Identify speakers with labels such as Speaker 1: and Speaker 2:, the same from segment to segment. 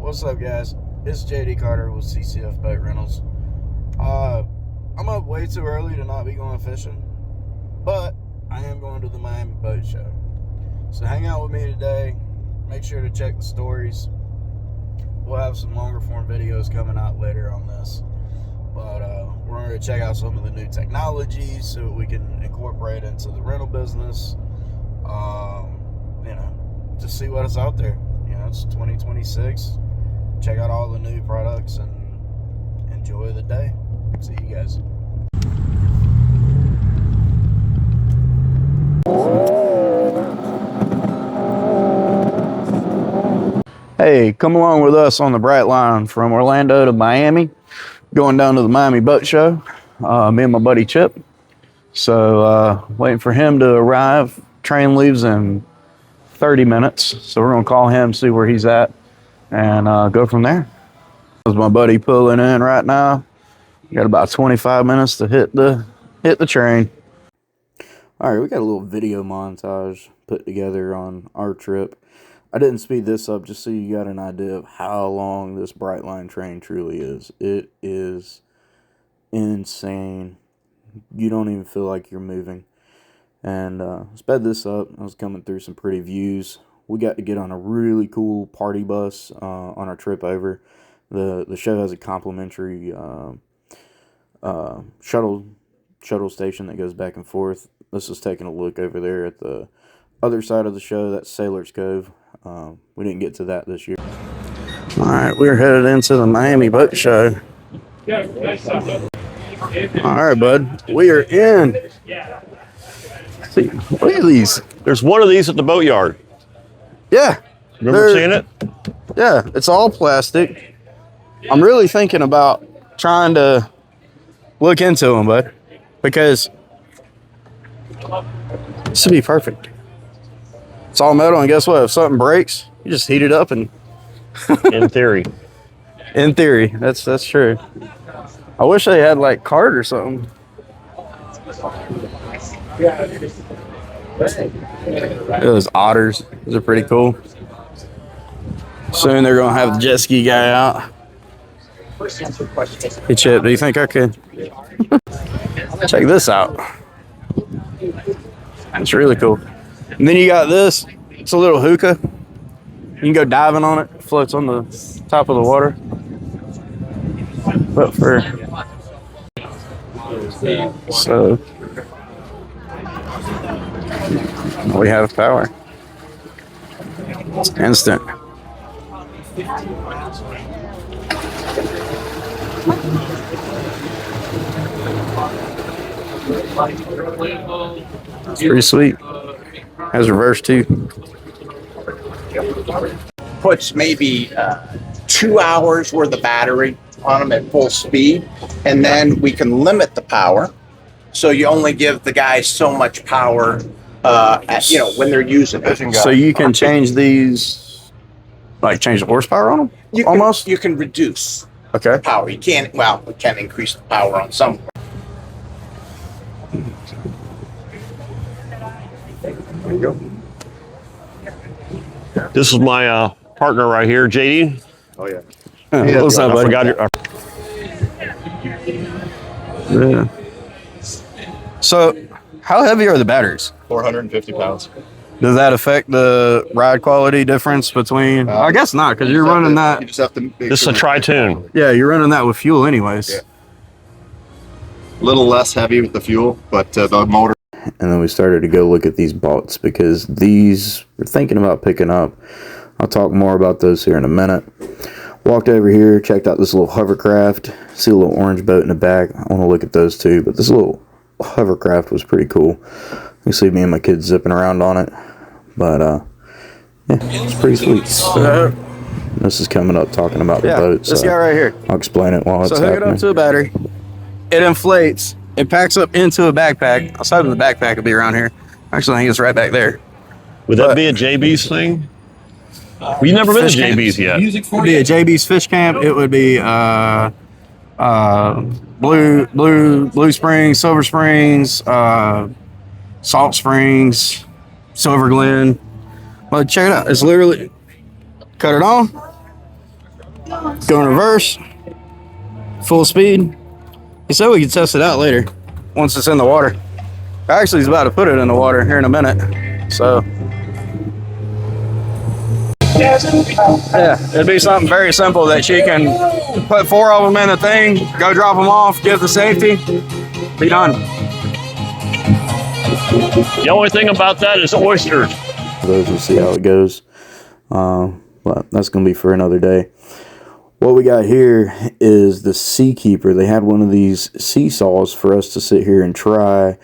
Speaker 1: What's up, guys? It's JD Carter with CCF Boat Rentals. I'm up way too early to not be going fishing, but I am going to the Miami Boat Show. So hang out with me today. Make sure to check the stories. We'll have some longer form videos coming out later on this. But we're going to check out some of the new technologies so we can incorporate into the rental business. Just see what is out there. It's 2026. Check out all the new products and enjoy the day. See you guys. Hey, come along with us on the Bright Line from Orlando to Miami, going down to the Miami Boat Show. Me and my buddy Chip. So waiting for him to arrive. Train leaves in 30 minutes, so we're gonna call him, see where he's at, and go from there. There's my buddy pulling in right now. Got about 25 minutes to hit the train. All right, we got a little video montage put together on our trip. I didn't speed this up just so you got an idea of how long this Brightline train truly is. It is insane. You don't even feel like you're moving. And sped this up. I was coming through some pretty views. We got to get on a really cool party bus on our trip over. The show has a complimentary shuttle station that goes back and forth. This is taking a look over there at the other side of the show. That's Sailor's Cove. We didn't get to that this year. All right, we're headed into the Miami Boat Show. All right, bud. We are in. See, look at these.
Speaker 2: There's one of these at the boatyard.
Speaker 1: Yeah.
Speaker 2: Remember seeing it?
Speaker 1: Yeah, it's all plastic. I'm really thinking about trying to look into them, bud, because this would be perfect. It's all metal, and guess what? If something breaks, you just heat it up and...
Speaker 2: In theory.
Speaker 1: In theory, that's true. I wish they had, like, card or something. Those otters, those are pretty cool. Soon they're gonna have the jet ski guy out. Hey Chip, do you think I could? Check this out. It's really cool. And then you got this. It's a little hookah. You can go diving on it. It floats on the top of the water. But so we have power. It's instant. It's pretty sweet. Has reverse too.
Speaker 3: Puts maybe 2 hours worth of battery on them at full speed, and then we can limit the power, so you only give the guys so much power when they're using it.
Speaker 1: So you can change these, like change the horsepower on them?
Speaker 3: You can reduce
Speaker 1: okay.
Speaker 3: power. You can't, we can increase the power on some.
Speaker 1: There you go.
Speaker 2: This is my partner right here, JD.
Speaker 1: Oh yeah.
Speaker 2: What's up, buddy?
Speaker 1: Yeah. So, how heavy are the batteries?
Speaker 4: 450 pounds.
Speaker 1: Does that affect the ride quality difference between? I guess not, because you're running that.
Speaker 4: You just have to
Speaker 2: This is a tri-tune.
Speaker 1: Yeah, you're running that with fuel anyways.
Speaker 4: Yeah. A little less heavy with the fuel, but the motor.
Speaker 1: And then we started to go look at these boats because these we're thinking about picking up. I'll talk more about those here in a minute. Walked over here, checked out this little hovercraft. See a little orange boat in the back. I want to look at those too, but this little hovercraft was pretty cool. You see me and my kids zipping around on it. But yeah, it's pretty sweet. So, this is coming up talking about the boat. This guy right here.
Speaker 4: I'll explain it while it's happening.
Speaker 1: So hook it up to a battery. It inflates. It packs up into a backpack. I was hoping the backpack would be around here. Actually, I think it's right back there.
Speaker 2: Would that be a JB's thing? We've never been to JB's yet.
Speaker 1: It would be a JB's fish camp. It would be Blue Springs, Silver Springs, Salt Springs, Silver Glen. But check it out. It's literally cut it on, Go in reverse. Full speed. He said we could test it out later once it's in the water. Actually, he's about to put it in the water here in a minute. So, yeah, it'd be something very simple that she can put 4 of them in the thing, go drop them off, give the safety, be done.
Speaker 2: The only thing about that is oysters.
Speaker 1: Those will see how it goes. But that's going to be for another day. What we got here is the Seakeeper. They had one of these seesaws for us to sit here and try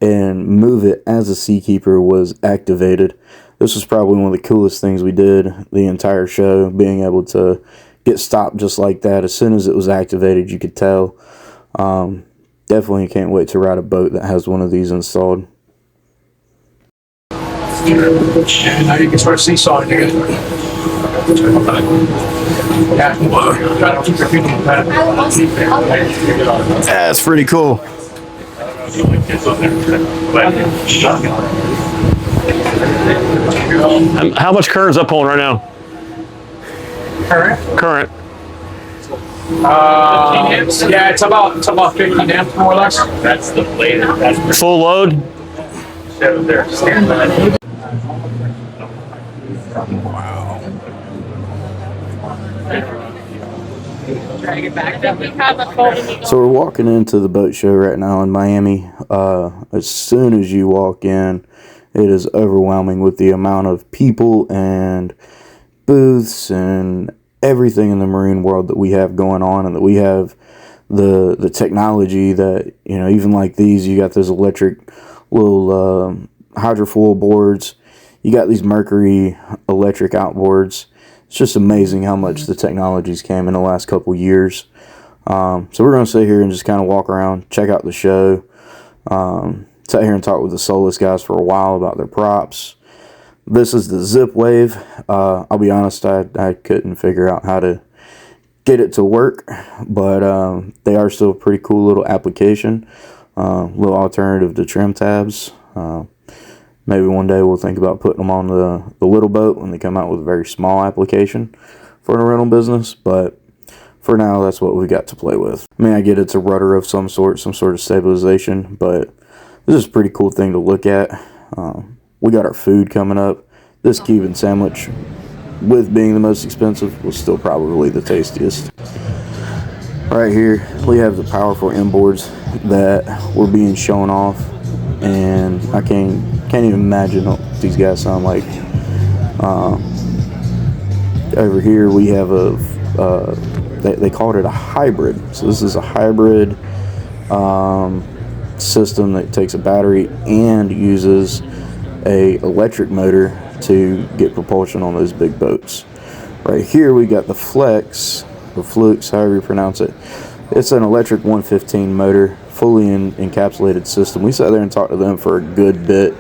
Speaker 1: and move it as the Seakeeper was activated. This was probably one of the coolest things we did the entire show, being able to get stopped just like that. As soon as it was activated, you could tell. Definitely can't wait to ride a boat that has one of these installed.
Speaker 5: Now you can start seesawing again.
Speaker 1: That's pretty cool.
Speaker 2: How much current's up on right now? Current.
Speaker 5: Yeah, it's about 50 amps more or less. That's the blade.
Speaker 2: Full load?
Speaker 1: So we're walking into the boat show right now in Miami. As soon as you walk in, it is overwhelming with the amount of people and booths and everything in the marine world that we have going on, and that we have the technology that, you know, even like these, you got those electric little hydrofoil boards, you got these mercury electric outboards. It's just amazing how much the technologies came in the last couple years. So we're going to sit here and just kind of walk around, check out the show, sit here and talk with the Solus guys for a while about their props. This is the Zip Wave. I'll be honest, I couldn't figure out how to get it to work, but they are still a pretty cool little application, little alternative to trim tabs. Maybe one day we'll think about putting them on the little boat when they come out with a very small application for the rental business, but for now, that's what we got to play with. I mean, I get it's a rudder of some sort of stabilization, but this is a pretty cool thing to look at. We got our food coming up. This Cuban sandwich, with being the most expensive, was still probably the tastiest. Right here, we have the powerful inboards that were being shown off, and I can't even imagine what these guys sound like. Over here, we have they called it a hybrid. So this is a hybrid system that takes a battery and uses a electric motor to get propulsion on those big boats. Right here we got the Flex, or Flux, however you pronounce it. It's an electric 115 motor, fully encapsulated system. We sat there and talked to them for a good bit.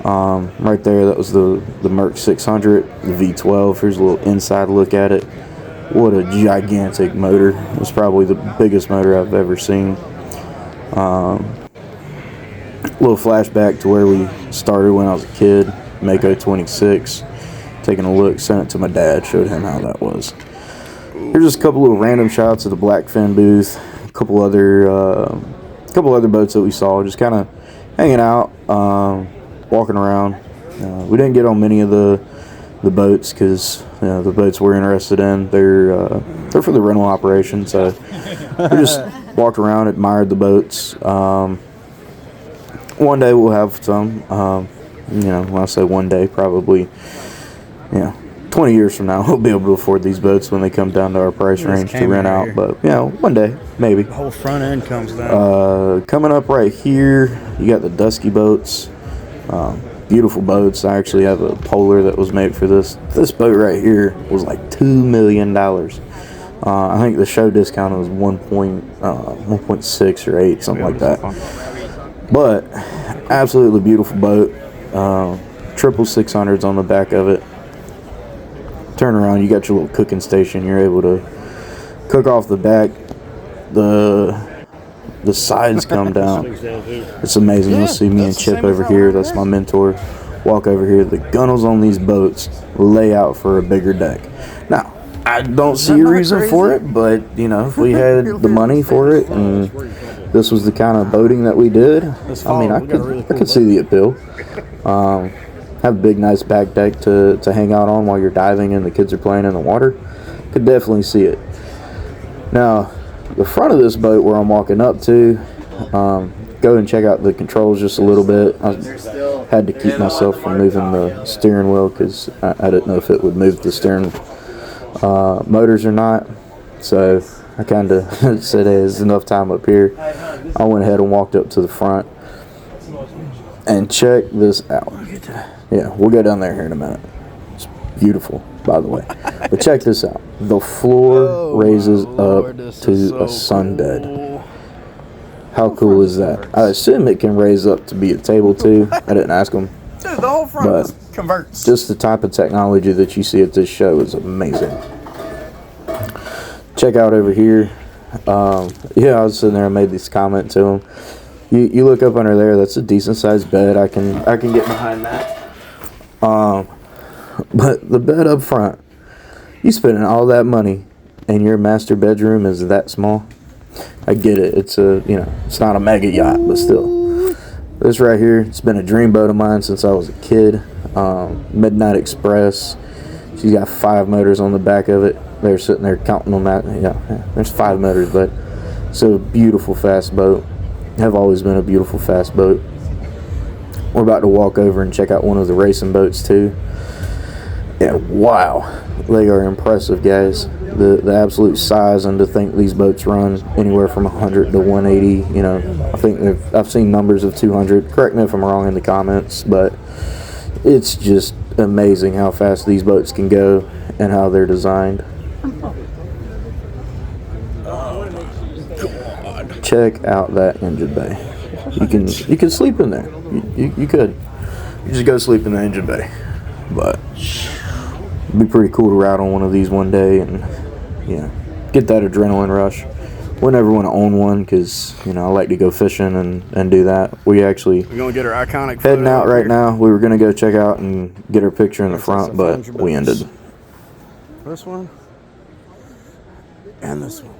Speaker 1: Right there, that was the Merc 600, the V12. Here's a little inside look at it. What a gigantic motor. It was probably the biggest motor I've ever seen. Little flashback to where we started when I was a kid, Mako 26. Taking a look, sent it to my dad, showed him how that was. Here's just a couple little random shots of the Blackfin booth, a couple other boats that we saw, just kind of hanging out, walking around. We didn't get on many of the boats because the boats we're interested in, they're for the rental operation, so we just walked around, admired the boats. One day we'll have some, when I say one day, probably 20 years from now we'll be able to afford these boats when they come down to our price range to rent out, but one day maybe.
Speaker 6: The whole front end comes down.
Speaker 1: Coming up right here, you got the Dusky boats. Beautiful boats. I actually have a Polar that was made for this. This boat right here was like $2 million. I think the show discount was 1.6 or 8, something like that. But absolutely beautiful boat. Triple 600s on the back of it. Turn around, you got your little cooking station. You're able to cook off the back. The sides come down. It's amazing. You'll see me and Chip over here. That's my mentor. Walk over here. The gunnels on these boats lay out for a bigger deck. Now, I don't see a reason for it, but you know, if we had the money for it and this was the kind of boating that we did, I mean, I could see the appeal. Have a big, nice back deck to hang out on while you're diving and the kids are playing in the water. Could definitely see it. Now, the front of this boat where I'm walking up to, go and check out the controls just a little bit. I had to keep myself from moving the steering wheel because I didn't know if it would move the steering motors or not. So I kind of said, hey, there's enough time up here. I went ahead and walked up to the front and check this out. Yeah, we'll go down there here in a minute. It's beautiful, by the way. But check this out. The floor raises up to a sunbed. How cool is that? I assume it can raise up to be a table too. I didn't ask them.
Speaker 6: Dude, the whole front just converts.
Speaker 1: Just the type of technology that you see at this show is amazing. Check out over here. Yeah, I was sitting there and made this comment to him. You look up under there. That's a decent sized bed. I can get behind that. But the bed up front, you spending all that money, and your master bedroom is that small. I get it. It's it's not a mega yacht, but still. This right here, it's been a dream boat of mine since I was a kid. Midnight Express. She's got 5 motors on the back of it. They're sitting there counting them out. Yeah, there's 5 motors, but it's a beautiful fast boat. Have always been a beautiful fast boat. We're about to walk over and check out one of the racing boats too. And wow, they are impressive, guys. The absolute size, and to think these boats run anywhere from 100 to 180. You know, I think I've seen numbers of 200. Correct me if I'm wrong in the comments, but it's just amazing how fast these boats can go and how they're designed. Check out that engine bay. You can sleep in there. You could. You just go sleep in the engine bay. But it'd be pretty cool to ride on one of these one day and get that adrenaline rush. We'll never want to own one because I like to go fishing and do that. We're
Speaker 6: gonna get our iconic
Speaker 1: heading out right now. We were gonna go check out and get our picture in the front, but we ended.
Speaker 6: This one and this one.